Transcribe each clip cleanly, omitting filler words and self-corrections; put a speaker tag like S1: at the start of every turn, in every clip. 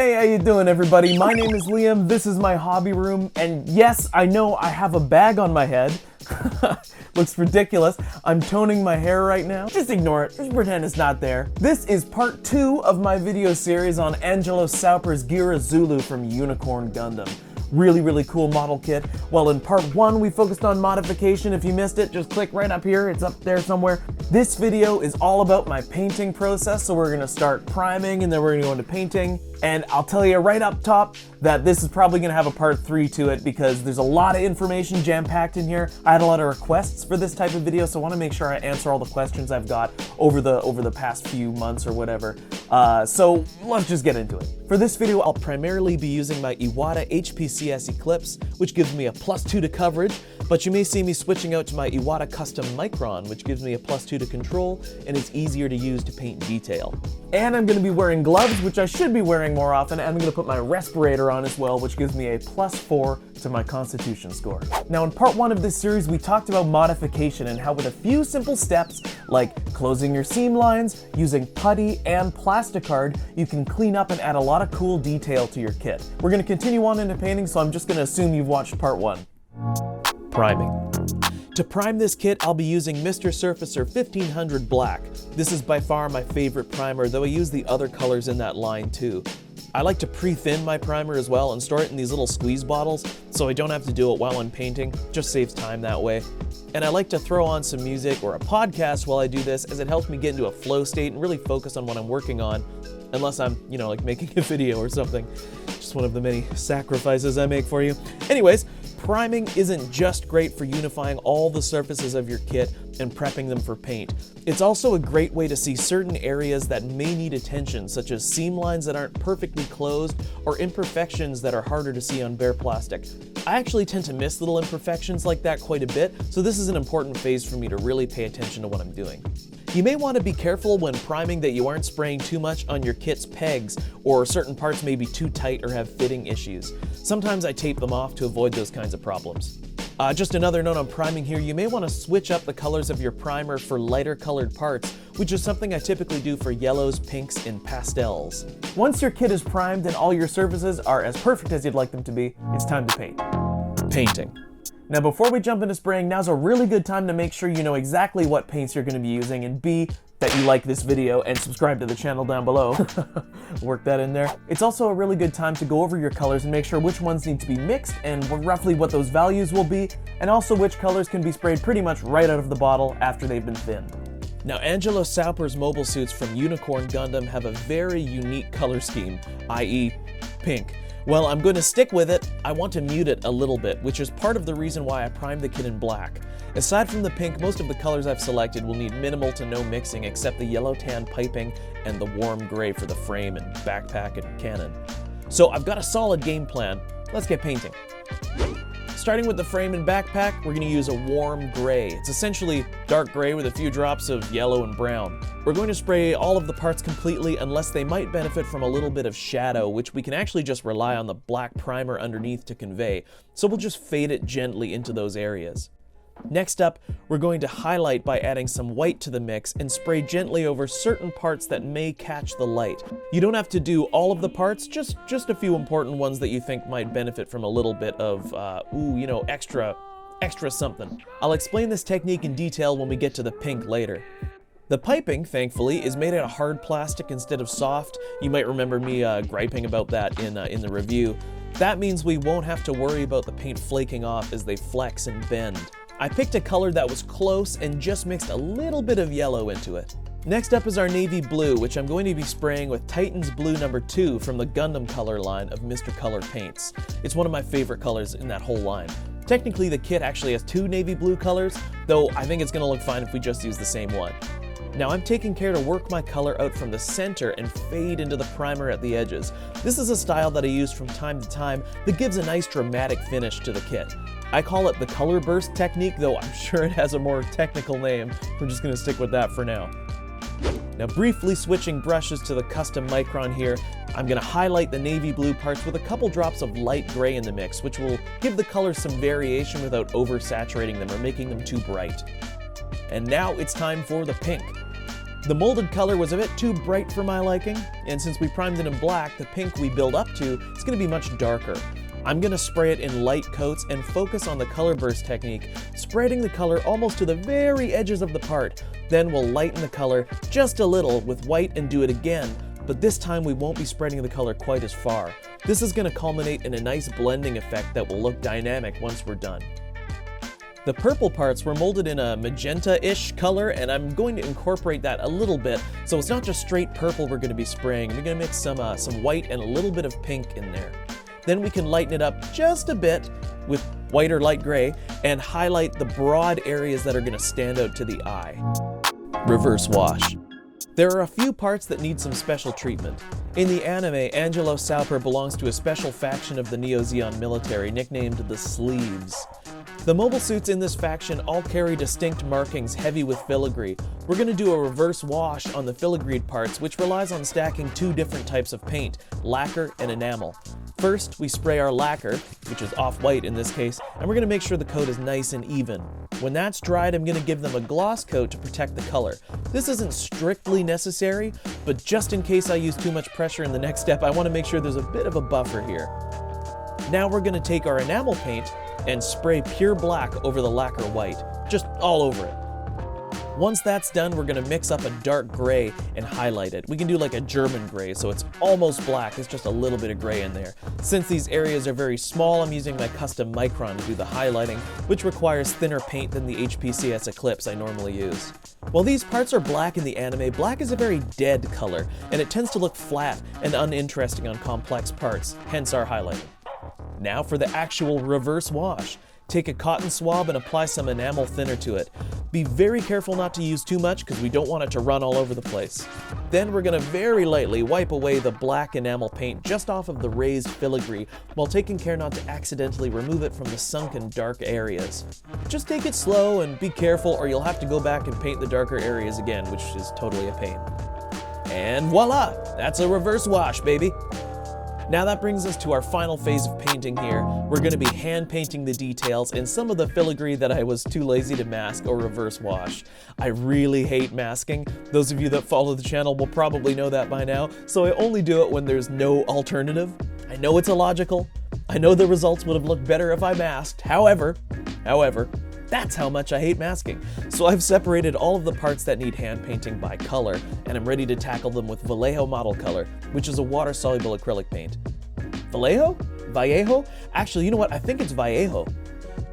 S1: Hey, how you doing everybody? My name is Liam, this is my hobby room, and yes, I know I have a bag on my head. Looks ridiculous. I'm toning my hair right now. Just ignore it, just pretend it's not there. This is part 2 of my video series on Angelo Sauper's Geara Zulu from Unicorn Gundam. Really cool model kit. Well, in part 1 we focused on modification. If you missed it, just click right up here, it's up there somewhere. This video is all about my painting process, so we're gonna start priming and then we're gonna go into painting. And I'll tell you right up top that this is probably gonna have a part 3 to it because there's a lot of information jam-packed in here. I had a lot of requests for this type of video, so I wanna make sure I answer all the questions I've got over the past few months or whatever. So let's just get into it. For this video, I'll primarily be using my Iwata HPCS Eclipse, which gives me a +2 to coverage, but you may see me switching out to my Iwata Custom Micron, which gives me a +2 to control, and it's easier to use to paint detail. And I'm gonna be wearing gloves, which I should be wearing more often, and I'm gonna put my respirator on as well, which gives me a +4 to my constitution score. Now in part 1 of this series, we talked about modification and how with a few simple steps, like closing your seam lines, using putty and plasticard, you can clean up and add a lot of cool detail to your kit. We're gonna continue on into painting, so I'm just gonna assume you've watched part 1. Priming. To prime this kit, I'll be using Mr. Surfacer 1500 Black. This is by far my favorite primer, though I use the other colors in that line too. I like to pre-thin my primer as well and store it in these little squeeze bottles, so I don't have to do it while I'm painting. Just saves time that way. And I like to throw on some music or a podcast while I do this, as it helps me get into a flow state and really focus on what I'm working on, unless I'm, like making a video or something. Just one of the many sacrifices I make for you. Anyways, priming isn't just great for unifying all the surfaces of your kit and prepping them for paint. It's also a great way to see certain areas that may need attention, such as seam lines that aren't perfectly closed or imperfections that are harder to see on bare plastic. I actually tend to miss little imperfections like that quite a bit, so this is an important phase for me to really pay attention to what I'm doing. You may want to be careful when priming that you aren't spraying too much on your kit's pegs, or certain parts may be too tight or have fitting issues. Sometimes I tape them off to avoid those kinds of problems. Just another note on priming here, you may want to switch up the colors of your primer for lighter colored parts, which is something I typically do for yellows, pinks, and pastels. Once your kit is primed and all your surfaces are as perfect as you'd like them to be, it's time to paint. Painting. Now before we jump into spraying, now's a really good time to make sure you know exactly what paints you're going to be using, and B, that you like this video and subscribe to the channel down below. Work that in there. It's also a really good time to go over your colors and make sure which ones need to be mixed and roughly what those values will be, and also which colors can be sprayed pretty much right out of the bottle after they've been thinned. Now, Angelo Sauper's mobile suits from Unicorn Gundam have a very unique color scheme, i.e. pink. Well, I'm going to stick with it. I want to mute it a little bit, which is part of the reason why I primed the kit in black. Aside from the pink, most of the colors I've selected will need minimal to no mixing except the yellow tan piping and the warm gray for the frame and backpack and cannon. So I've got a solid game plan. Let's get painting. Starting with the frame and backpack, we're going to use a warm gray. It's essentially dark gray with a few drops of yellow and brown. We're going to spray all of the parts completely unless they might benefit from a little bit of shadow, which we can actually just rely on the black primer underneath to convey, so we'll just fade it gently into those areas. Next up, we're going to highlight by adding some white to the mix and spray gently over certain parts that may catch the light. You don't have to do all of the parts, just a few important ones that you think might benefit from a little bit of, extra something. I'll explain this technique in detail when we get to the pink later. The piping, thankfully, is made out of hard plastic instead of soft. You might remember me griping about that in the review. That means we won't have to worry about the paint flaking off as they flex and bend. I picked a color that was close and just mixed a little bit of yellow into it. Next up is our navy blue, which I'm going to be spraying with Titan's Blue No. 2 from the Gundam color line of Mr. Color paints. It's one of my favorite colors in that whole line. Technically, the kit actually has 2 navy blue colors, though I think it's going to look fine if we just use the same one. Now I'm taking care to work my color out from the center and fade into the primer at the edges. This is a style that I use from time to time that gives a nice dramatic finish to the kit. I call it the color burst technique, though I'm sure it has a more technical name. We're just going to stick with that for now. Now briefly switching brushes to the custom Micron here, I'm going to highlight the navy blue parts with a couple drops of light gray in the mix, which will give the colors some variation without oversaturating them or making them too bright. And now it's time for the pink. The molded color was a bit too bright for my liking, and since we primed it in black, the pink we build up to is going to be much darker. I'm going to spray it in light coats and focus on the color burst technique, spreading the color almost to the very edges of the part. Then we'll lighten the color just a little with white and do it again, but this time we won't be spreading the color quite as far. This is going to culminate in a nice blending effect that will look dynamic once we're done. The purple parts were molded in a magenta-ish color, and I'm going to incorporate that a little bit, so it's not just straight purple we're going to be spraying. We're going to mix some white and a little bit of pink in there. Then we can lighten it up just a bit with white or light gray and highlight the broad areas that are going to stand out to the eye. Reverse wash. There are a few parts that need some special treatment. In the anime, Angelo Sauper belongs to a special faction of the Neo-Zeon military nicknamed the Sleeves. The mobile suits in this faction all carry distinct markings heavy with filigree. We're going to do a reverse wash on the filigreed parts, which relies on stacking two different types of paint, lacquer and enamel. First, we spray our lacquer, which is off-white in this case, and we're going to make sure the coat is nice and even. When that's dried, I'm going to give them a gloss coat to protect the color. This isn't strictly necessary, but just in case I use too much pressure in the next step, I want to make sure there's a bit of a buffer here. Now we're going to take our enamel paint and spray pure black over the lacquer white, just all over it. Once that's done, we're going to mix up a dark gray and highlight it. We can do like a German gray, so it's almost black, it's just a little bit of gray in there. Since these areas are very small, I'm using my custom micron to do the highlighting, which requires thinner paint than the HPCS Eclipse I normally use. While these parts are black in the anime, black is a very dead color, and it tends to look flat and uninteresting on complex parts, hence our highlighting. Now for the actual reverse wash. Take a cotton swab and apply some enamel thinner to it. Be very careful not to use too much because we don't want it to run all over the place. Then we're going to very lightly wipe away the black enamel paint just off of the raised filigree while taking care not to accidentally remove it from the sunken dark areas. Just take it slow and be careful or you'll have to go back and paint the darker areas again, which is totally a pain. And voila! That's a reverse wash, baby! Now that brings us to our final phase of painting here. We're going to be hand painting the details and some of the filigree that I was too lazy to mask or reverse wash. I really hate masking. Those of you that follow the channel will probably know that by now, so I only do it when there's no alternative. I know it's illogical. I know the results would have looked better if I masked. However, that's how much I hate masking. So I've separated all of the parts that need hand painting by color, and I'm ready to tackle them with Vallejo Model Color, which is a water-soluble acrylic paint. Vallejo? Vallejo? Actually, you know what? I think it's Vallejo.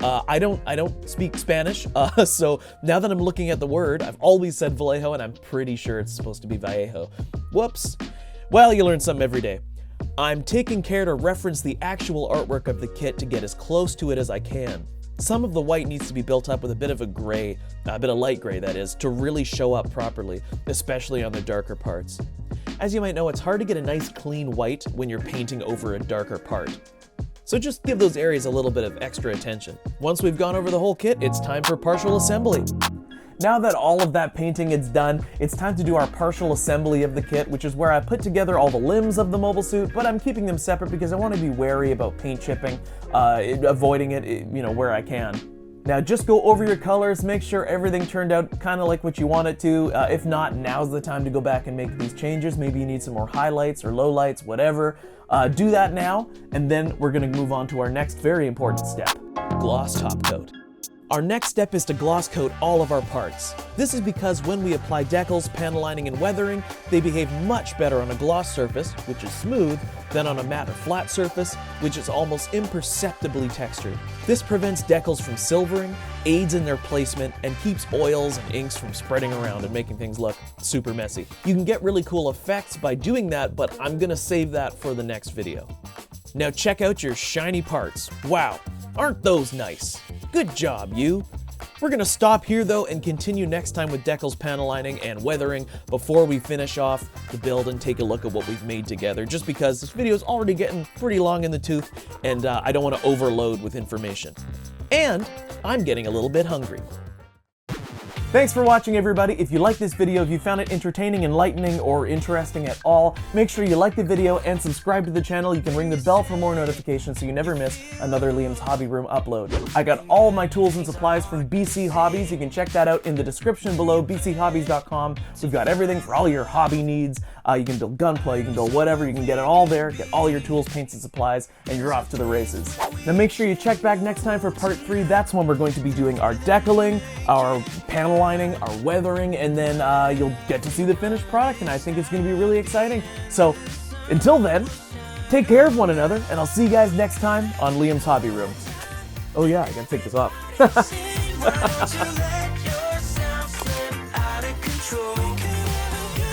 S1: I don't speak Spanish, so now that I'm looking at the word, I've always said Vallejo, and I'm pretty sure it's supposed to be Vallejo. Whoops. Well, you learn something every day. I'm taking care to reference the actual artwork of the kit to get as close to it as I can. Some of the white needs to be built up with a bit of a gray, a bit of light gray that is, to really show up properly, especially on the darker parts. As you might know, it's hard to get a nice clean white when you're painting over a darker part. So just give those areas a little bit of extra attention. Once we've gone over the whole kit, it's time for partial assembly. Now that all of that painting is done, it's time to do our partial assembly of the kit, which is where I put together all the limbs of the mobile suit, but I'm keeping them separate because I want to be wary about paint chipping, avoiding it, where I can. Now just go over your colors, make sure everything turned out kind of like what you want it to. If not, now's the time to go back and make these changes. Maybe you need some more highlights or lowlights, whatever. Do that now, and then we're going to move on to our next very important step, gloss top coat. Our next step is to gloss coat all of our parts. This is because when we apply decals, panel lining, and weathering, they behave much better on a gloss surface, which is smooth, than on a matte or flat surface, which is almost imperceptibly textured. This prevents decals from silvering, aids in their placement, and keeps oils and inks from spreading around and making things look super messy. You can get really cool effects by doing that, but I'm gonna save that for the next video. Now check out your shiny parts. Wow, aren't those nice? Good job, you. We're gonna stop here though and continue next time with decals, panel lining, and weathering before we finish off the build and take a look at what we've made together, just because this video is already getting pretty long in the tooth and I don't want to overload with information. And I'm getting a little bit hungry. Thanks for watching, everybody. If you liked this video, if you found it entertaining, enlightening, or interesting at all, make sure you like the video and subscribe to the channel. You can ring the bell for more notifications so you never miss another Liam's Hobby Room upload. I got all my tools and supplies from BC Hobbies. You can check that out in the description below, bchobbies.com. We've got everything for all your hobby needs. You can build gunpla, you can build whatever, you can get it all there, get all your tools, paints, and supplies, and you're off to the races. Now make sure you check back next time for part 3. That's when we're going to be doing our decaling, our panel lining, our weathering, and then you'll get to see the finished product, and I think it's going to be really exciting. So until then, take care of one another, and I'll see you guys next time on Liam's Hobby Room. Oh yeah, I gotta take this off.